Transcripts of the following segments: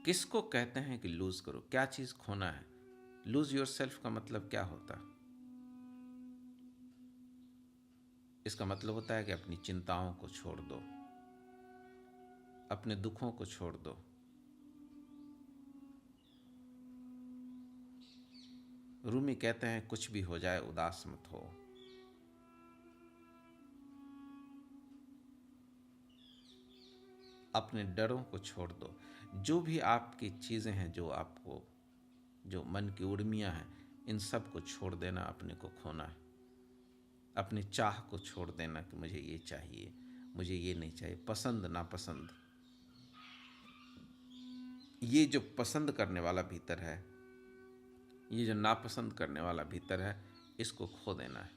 किसको कहते हैं कि लूज करो? क्या चीज खोना है? लूज योर सेल्फ का मतलब क्या होता? इसका मतलब होता है कि अपनी चिंताओं को छोड़ दो, अपने दुखों को छोड़ दो, रूमी कहते हैं कुछ भी हो जाए उदास मत हो। अपने डरों को छोड़ दो। जो भी आपकी चीजें हैं, जो आपको, जो मन की उर्मियां हैं, इन सब को छोड़ देना, अपने को खोना है। अपनी चाह को छोड़ देना कि मुझे ये चाहिए, मुझे ये नहीं चाहिए। पसंद नापसंद, ये जो पसंद करने वाला भीतर है, ये जो नापसंद करने वाला भीतर है, इसको खो देना है।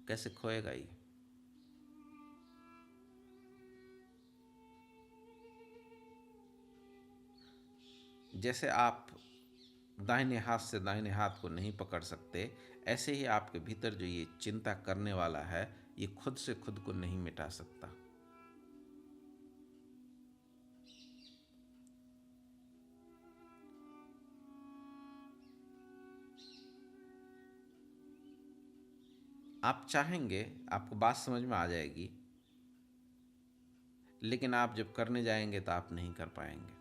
कैसे खोएगा ये? जैसे आप दाहिने हाथ से दाहिने हाथ को नहीं पकड़ सकते, ऐसे ही आपके भीतर जो ये चिंता करने वाला है, ये खुद से खुद को नहीं मिटा सकता। आप चाहेंगे, आपको बात समझ में आ जाएगी, लेकिन आप जब करने जाएंगे तो आप नहीं कर पाएंगे।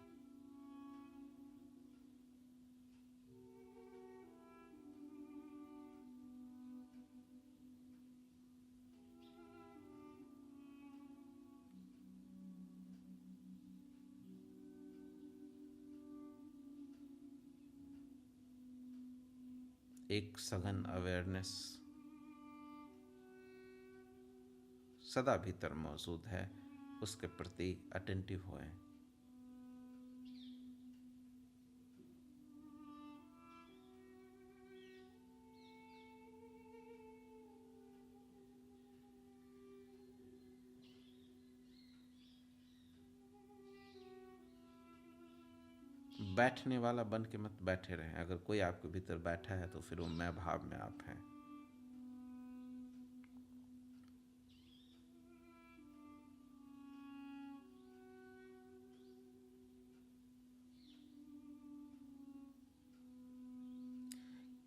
एक सघन अवेयरनेस सदा भीतर मौजूद है, उसके प्रति अटेंटिव होएं। बैठने वाला बन के मत बैठे रहें। अगर कोई आपके भीतर बैठा है तो फिर वो मैं भाव में आप हैं।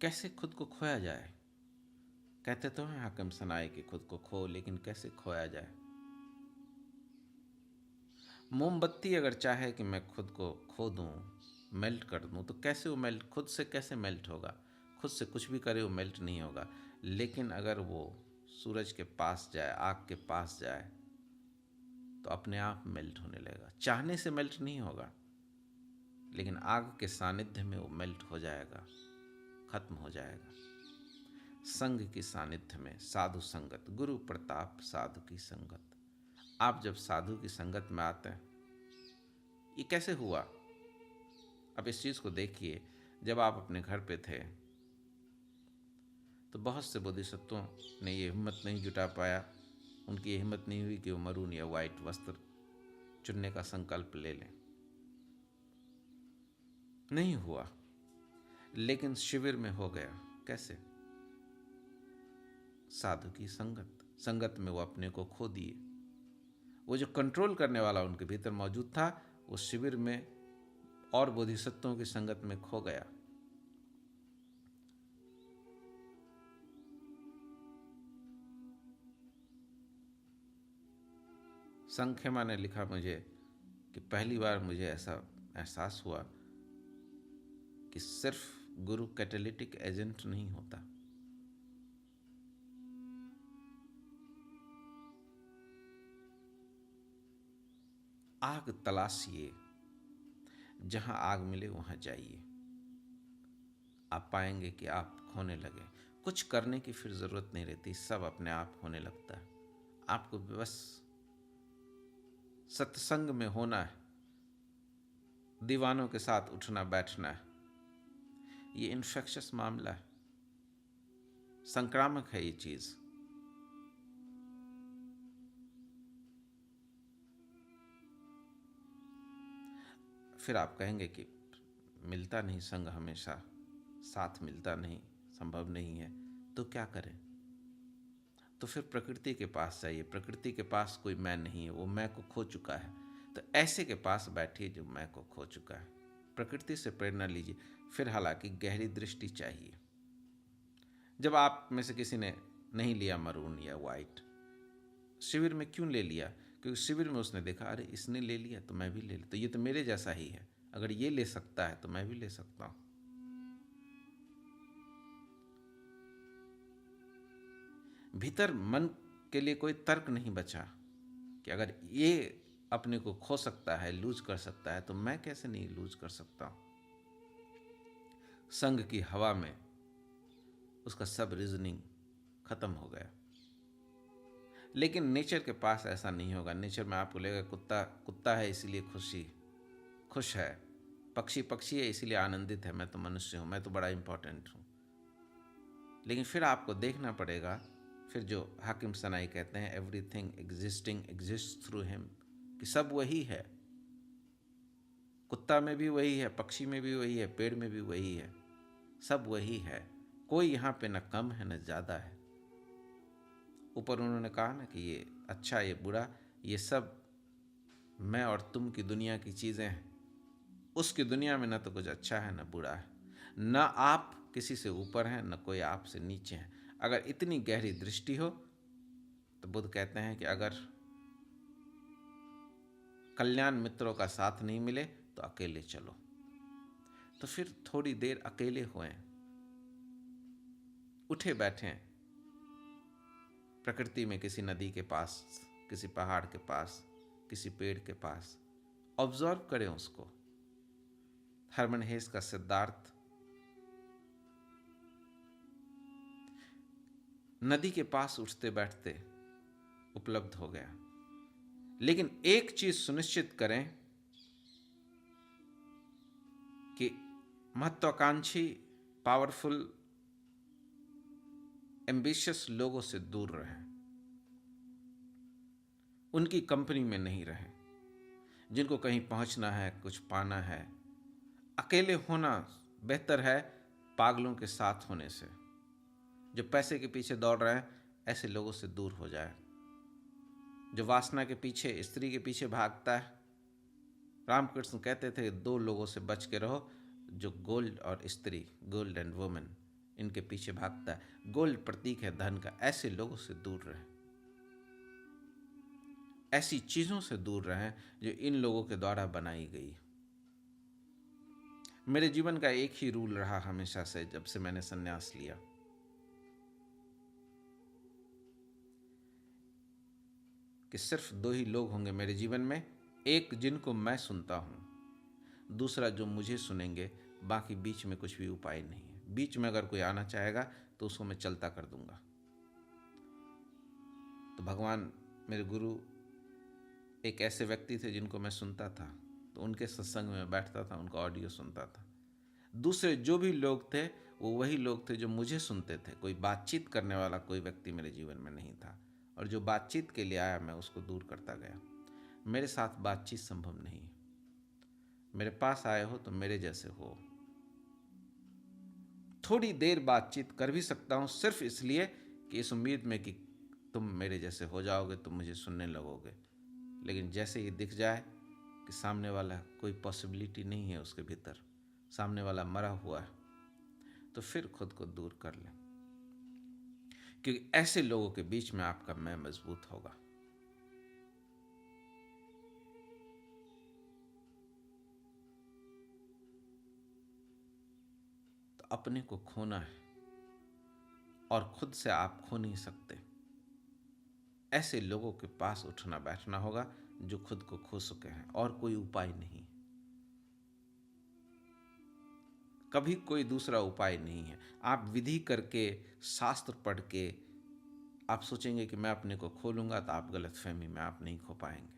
कैसे खुद को खोया जाए? कहते तो हैं हाकिम सनाई कि खुद को खो, लेकिन कैसे खोया जाए? मोमबत्ती अगर चाहे कि मैं खुद को खो दूं, मेल्ट कर दूं, तो कैसे वो मेल्ट, खुद से कैसे मेल्ट होगा? खुद से कुछ भी करे वो मेल्ट नहीं होगा। लेकिन अगर वो सूरज के पास जाए, आग के पास जाए, तो अपने आप मेल्ट होने लगेगा। चाहने से मेल्ट नहीं होगा, लेकिन आग के सानिध्य में वो मेल्ट हो जाएगा, खत्म हो जाएगा। संग की सानिध्य में साधु संगत, गुरु प्रताप साधु की संगत। आप जब साधु की संगत में आते हैं, ये कैसे हुआ? अब इस चीज को देखिए। जब आप अपने घर पे थे तो बहुत से बोधिसत्वों ने ये हिम्मत नहीं जुटा पाया, उनकी ये हिम्मत नहीं हुई कि वो मरून या वाइट वस्त्र चुनने का संकल्प ले लें। नहीं हुआ, लेकिन शिविर में हो गया। कैसे? साधु की संगत, संगत में वो अपने को खो दिए। वो जो कंट्रोल करने वाला उनके भीतर मौजूद था, वो शिविर में और बोधिसत्वों की संगत में खो गया। संखेमा ने लिखा मुझे कि पहली बार मुझे ऐसा एहसास हुआ कि सिर्फ गुरु कैटेलिटिक एजेंट नहीं होता। आग तलाशिए, जहां आग मिले वहां जाइए। आप पाएंगे कि आप खोने लगे। कुछ करने की फिर जरूरत नहीं रहती, सब अपने आप होने लगता है। आपको बस सत्संग में होना है, दीवानों के साथ उठना बैठना है। ये इन्फेक्शस मामला है, संक्रामक है ये चीज। फिर आप कहेंगे कि मिलता नहीं संग, हमेशा साथ मिलता नहीं, संभव नहीं है, तो क्या करें? तो फिर प्रकृति के पास जाइए। प्रकृति के पास कोई मैं नहीं है, वो मैं को खो चुका है। तो ऐसे के पास बैठिए जो मैं को खो चुका है। प्रकृति से प्रेरणा लीजिए, फिर हालांकि गहरी दृष्टि चाहिए। जब आप में से किसी ने नहीं लिया मरून या वाइट, शिविर में क्यों ले लिया? क्योंकि शिविर में उसने देखा, अरे इसने ले लिया तो मैं भी ले लेता, तो ये तो मेरे जैसा ही है, अगर ये ले सकता है तो मैं भी ले सकता हूं। भीतर मन के लिए कोई तर्क नहीं बचा कि अगर ये अपने को खो सकता है, लूज कर सकता है, तो मैं कैसे नहीं लूज कर सकता हूं। संग की हवा में उसका सब रीजनिंग खत्म हो गया। लेकिन नेचर के पास ऐसा नहीं होगा। नेचर में आपको लगेगा कुत्ता कुत्ता है इसीलिए खुश है, पक्षी पक्षी है इसीलिए आनंदित है, मैं तो मनुष्य हूं, मैं तो बड़ा इंपॉर्टेंट हूं। लेकिन फिर आपको देखना पड़ेगा, फिर जो हाकिम सनाई कहते हैं everything existing exist through him, कि सब वही है। कुत्ता में भी वही है, पक्षी में भी वही है, पेड़ में भी वही है, सब वही है। कोई यहाँ पे न कम है न ज़्यादा है। ऊपर उन्होंने कहा ना कि ये अच्छा ये बुरा, ये सब मैं और तुम की दुनिया की चीज़ें हैं। उसकी दुनिया में न तो कुछ अच्छा है न बुरा है, न आप किसी से ऊपर हैं न कोई आपसे नीचे है। अगर इतनी गहरी दृष्टि हो तो बुद्ध कहते हैं कि अगर कल्याण मित्रों का साथ नहीं मिले तो अकेले चलो। तो फिर थोड़ी देर अकेले हुए, उठे बैठे प्रकृति में, किसी नदी के पास, किसी पहाड़ के पास, किसी पेड़ के पास, ऑब्जर्व करें उसको। हरमन हेस का सिद्धार्थ नदी के पास उठते बैठते उपलब्ध हो गया। लेकिन एक चीज सुनिश्चित करें कि महत्वाकांक्षी, पावरफुल, एम्बिशियस लोगों से दूर रहें, उनकी कंपनी में नहीं रहें। जिनको कहीं पहुंचना है, कुछ पाना है, अकेले होना बेहतर है पागलों के साथ होने से। जो पैसे के पीछे दौड़ रहे हैं, ऐसे लोगों से दूर हो जाए। जो वासना के पीछे, स्त्री के पीछे भागता है, रामकृष्ण कहते थे दो लोगों से बच के रहो, जो गोल्ड और स्त्री, गोल्ड एंड वुमेन, इनके पीछे भागता है। गोल्ड प्रतीक है धन का, ऐसे लोगों से दूर रहें। ऐसी चीजों से दूर रहें जो इन लोगों के द्वारा बनाई गई। मेरे जीवन का एक ही रूल रहा हमेशा से, जब से मैंने संन्यास लिया, कि सिर्फ दो ही लोग होंगे मेरे जीवन में, एक जिनको मैं सुनता हूं, दूसरा जो मुझे सुनेंगे। बाकी बीच में कुछ भी उपाय नहीं है। बीच में अगर कोई आना चाहेगा तो उसको मैं चलता कर दूंगा। तो भगवान, मेरे गुरु एक ऐसे व्यक्ति थे जिनको मैं सुनता था, तो उनके सत्संग में बैठता था, उनका ऑडियो सुनता था। दूसरे जो भी लोग थे वो वही लोग थे जो मुझे सुनते थे। कोई बातचीत करने वाला कोई व्यक्ति मेरे जीवन में नहीं था, और जो बातचीत के लिए आया मैं उसको दूर करता गया। मेरे साथ बातचीत संभव नहीं। मेरे पास आए हो तो मेरे जैसे हो। थोड़ी देर बातचीत कर भी सकता हूं, सिर्फ इसलिए कि इस उम्मीद में कि तुम मेरे जैसे हो जाओगे, तुम मुझे सुनने लगोगे। लेकिन जैसे ही दिख जाए कि सामने वाला कोई पॉसिबिलिटी नहीं है, उसके भीतर सामने वाला मरा हुआ है, तो फिर खुद को दूर कर लें। क्योंकि ऐसे लोगों के बीच में आपका मैं मजबूत होगा। तो अपने को खोना है, और खुद से आप खो नहीं सकते। ऐसे लोगों के पास उठना बैठना होगा जो खुद को खो चुके हैं, और कोई उपाय नहीं। कभी कोई दूसरा उपाय नहीं है। आप विधि करके, शास्त्र पढ़ के आप सोचेंगे कि मैं अपने को खो लूंगा, तो आप गलतफहमी में, आप नहीं खो पाएंगे।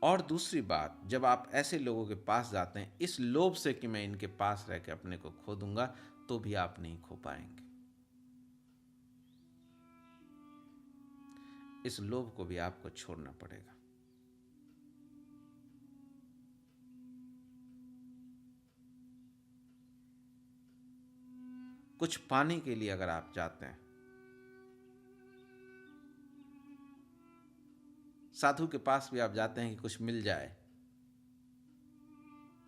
और दूसरी बात, जब आप ऐसे लोगों के पास जाते हैं इस लोभ से कि मैं इनके पास रह के अपने को खो दूंगा, तो भी आप नहीं खो पाएंगे। इस लोभ को भी आपको छोड़ना पड़ेगा। कुछ पाने के लिए अगर आप जाते हैं साधु के पास भी आप जाते हैं कि कुछ मिल जाए।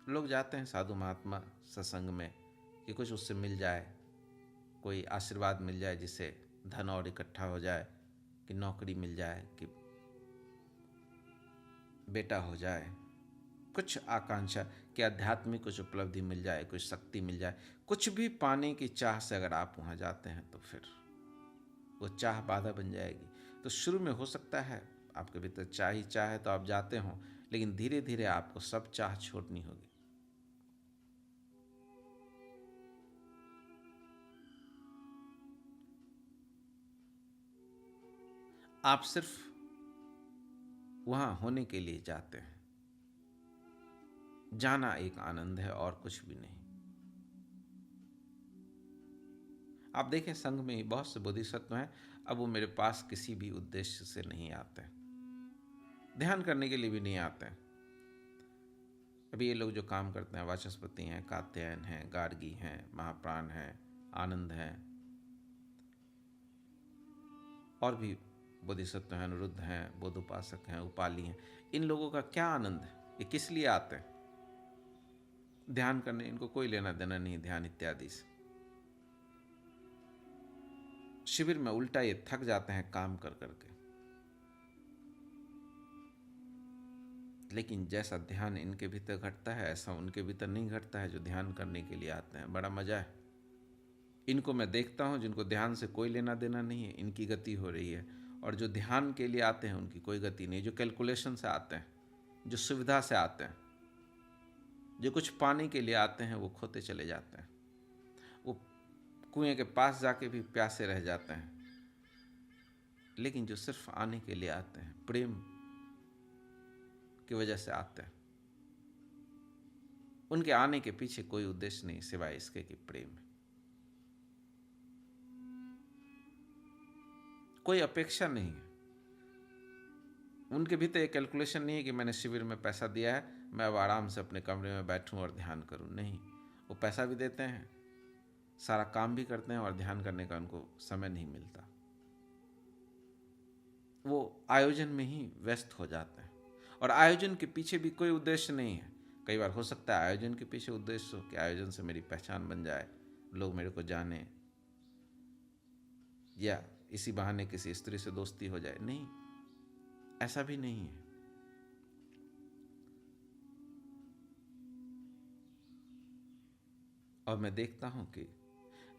लोग जाते हैं साधु महात्मा सत्संग में कि कुछ उससे मिल जाए, कोई आशीर्वाद मिल जाए, जिससे धन और इकट्ठा हो जाए, कि नौकरी मिल जाए, कि बेटा हो जाए, कुछ आकांक्षा कि आध्यात्मिक कुछ उपलब्धि मिल जाए, कुछ शक्ति मिल जाए। कुछ भी पाने की चाह से अगर आप वहाँ जाते हैं तो फिर वो चाह बाधा बन जाएगी। तो शुरू में हो सकता है आपके भीतर चाह ही चाह है तो आप जाते हो, लेकिन धीरे धीरे आपको सब चाह छोड़नी होगी। आप सिर्फ वहां होने के लिए जाते हैं। जाना एक आनंद है और कुछ भी नहीं। आप देखें संघ में ही बहुत से बोधिसत्व हैं, अब वो मेरे पास किसी भी उद्देश्य से नहीं आते, ध्यान करने के लिए भी नहीं आते हैं। अभी ये लोग जो काम करते हैं, वाचस्पति हैं, कात्यायन हैं, गार्गी हैं, महाप्राण हैं, आनंद हैं, और भी बोधिसत्व हैं, अनिरुद्ध हैं, बोधोपासक हैं, उपाली हैं, इन लोगों का क्या आनंद है? ये किस लिए आते हैं? ध्यान करने, इनको कोई लेना देना नहीं ध्यान इत्यादि से। शिविर में उल्टा ये थक जाते हैं काम कर करके। लेकिन जैसा ध्यान इनके भीतर घटता है ऐसा उनके भीतर नहीं घटता है जो ध्यान करने के लिए आते हैं। बड़ा मजा है। इनको मैं देखता हूं जिनको ध्यान से कोई लेना देना नहीं है, इनकी गति हो रही है, और जो ध्यान के लिए आते हैं उनकी कोई गति नहीं। जो कैलकुलेशन से आते हैं, जो सुविधा से आते हैं, जो कुछ पाने के लिए आते हैं, वो खोते चले जाते हैं। वो कुएं के पास जाके भी प्यासे रह जाते हैं। लेकिन जो सिर्फ आने के लिए आते हैं, प्रेम की वजह से आते हैं, उनके आने के पीछे कोई उद्देश्य नहीं सिवाय इसके कि प्रेम है। कोई अपेक्षा नहीं है उनके भीतर। एक कैलकुलेशन नहीं है कि मैंने शिविर में पैसा दिया है, मैं अब आराम से अपने कमरे में बैठूं और ध्यान करूं। नहीं, वो पैसा भी देते हैं, सारा काम भी करते हैं, और ध्यान करने का उनको समय नहीं मिलता। वो आयोजन में ही व्यस्त हो जाते हैं, और आयोजन के पीछे भी कोई उद्देश्य नहीं है। कई बार हो सकता है आयोजन के पीछे उद्देश्य हो कि आयोजन से मेरी पहचान बन जाए, लोग मेरे को जाने, या इसी बहाने किसी स्त्री से दोस्ती हो जाए। नहीं, ऐसा भी नहीं है। और मैं देखता हूं कि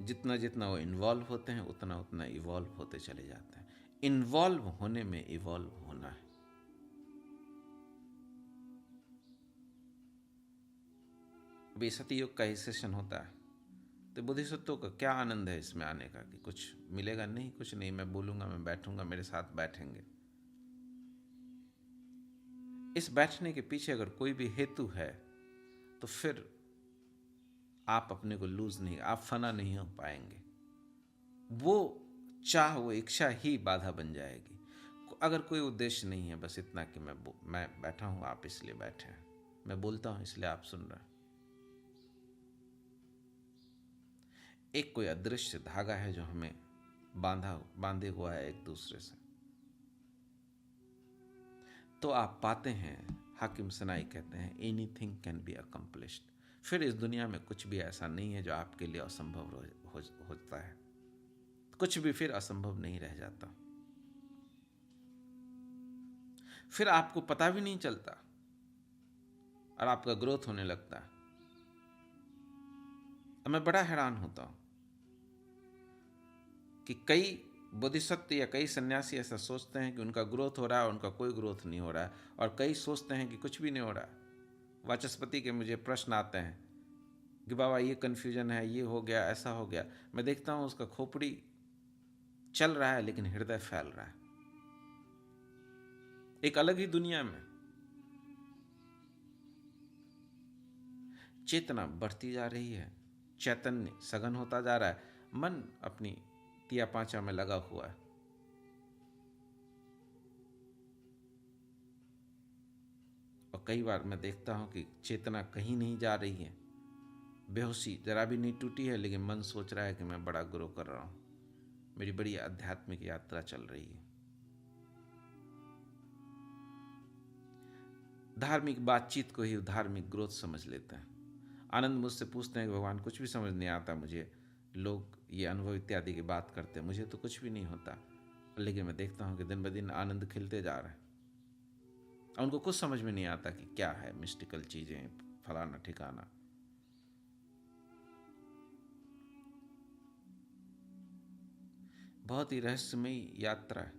जितना जितना वो इन्वॉल्व होते हैं उतना उतना इवॉल्व होते चले जाते हैं। इन्वॉल्व होने में इवॉल्व होना है। अभी सतयुग का ही सेशन होता है, तो बोधिसत्वों का क्या आनंद है इसमें आने का कि कुछ मिलेगा? नहीं, कुछ नहीं। मैं बोलूंगा, मैं बैठूंगा, मेरे साथ बैठेंगे। इस बैठने के पीछे अगर कोई भी हेतु है तो फिर आप अपने को लूज नहीं, आप फना नहीं हो पाएंगे। वो चाह, वो इच्छा ही बाधा बन जाएगी। अगर कोई उद्देश्य नहीं है, बस इतना कि मैं बैठा हूं, आप इसलिए बैठे हैं, मैं बोलता हूं इसलिए आप सुन रहे हैं। एक कोई अदृश्य धागा है जो हमें बांधे हुआ है एक दूसरे से, तो आप पाते हैं। हाकिम सनाई कहते हैं, एनीथिंग कैन बी अकम्प्लिश्ड। फिर इस दुनिया में कुछ भी ऐसा नहीं है जो आपके लिए असंभव होता है। कुछ भी फिर असंभव नहीं रह जाता। फिर आपको पता भी नहीं चलता और आपका ग्रोथ होने लगता है। अब मैं बड़ा हैरान होता हूं कि कई बोधिसत्व या कई सन्यासी ऐसा सोचते हैं कि उनका ग्रोथ हो रहा है, उनका कोई ग्रोथ नहीं हो रहा है, और कई सोचते हैं कि कुछ भी नहीं हो रहा है। वाचस्पति के मुझे प्रश्न आते हैं कि बाबा ये कन्फ्यूजन है, ये हो गया, ऐसा हो गया। मैं देखता हूं उसका खोपड़ी चल रहा है लेकिन हृदय फैल रहा है एक अलग ही दुनिया में। चेतना बढ़ती जा रही है, चैतन्य सघन होता जा रहा है, मन अपनी तिया पांचा में लगा हुआ है। और कई बार मैं देखता हूं कि चेतना कहीं नहीं जा रही है, बेहोशी जरा भी नहीं टूटी है, लेकिन मन सोच रहा है कि मैं बड़ा ग्रो कर रहा हूं, मेरी बड़ी आध्यात्मिक यात्रा चल रही है। धार्मिक बातचीत को ही धार्मिक ग्रोथ समझ लेते हैं। आनंद मुझसे पूछते हैं कि भगवान कुछ भी समझ नहीं आता मुझे, लोग ये अनुभव इत्यादि की बात करते हैं, मुझे तो कुछ भी नहीं होता, लेकिन मैं देखता हूँ कि दिन ब दिन आनंद खिलते जा रहा है। उनको कुछ समझ में नहीं आता कि क्या है मिस्टिकल चीज़ें, फलाना ठिकाना। बहुत ही रहस्यमयी यात्रा है।